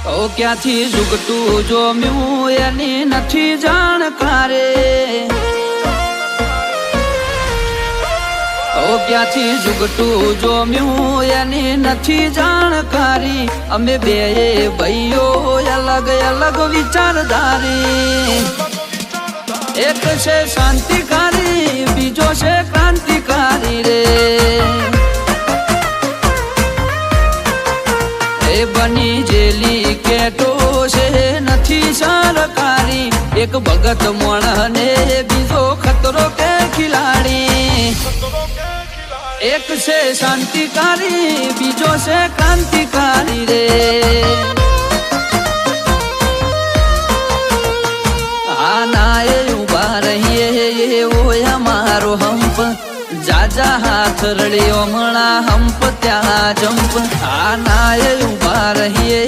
ઓ ક્યાંથી ઝુકતું જોમ્યું એની નથી જાણકારે, ઓ ક્યાંથી ઝુકતું જોમ્યું એની નથી જાણકારી. અમે બે ભાઈઓ અલગ અલગ વિચારધારી, એક છે શાંતિકારી બીજો છે ક્રાંતિકારી રે. એ બની જેલી કેટો છે નથી સરકારી, એક ભગત મોણ ને બીજો ખતરો કે ખિલાડી. એક છે શાંતિકારી બીજો છે ક્રાંતિકારી રે. આના એ ઉભા રહીએ એવો અમારો હંપ, જાજા હાથ રળ્યો હમણાં હંપ ત્યાં જંપ. આના એ ઉભા રહીએ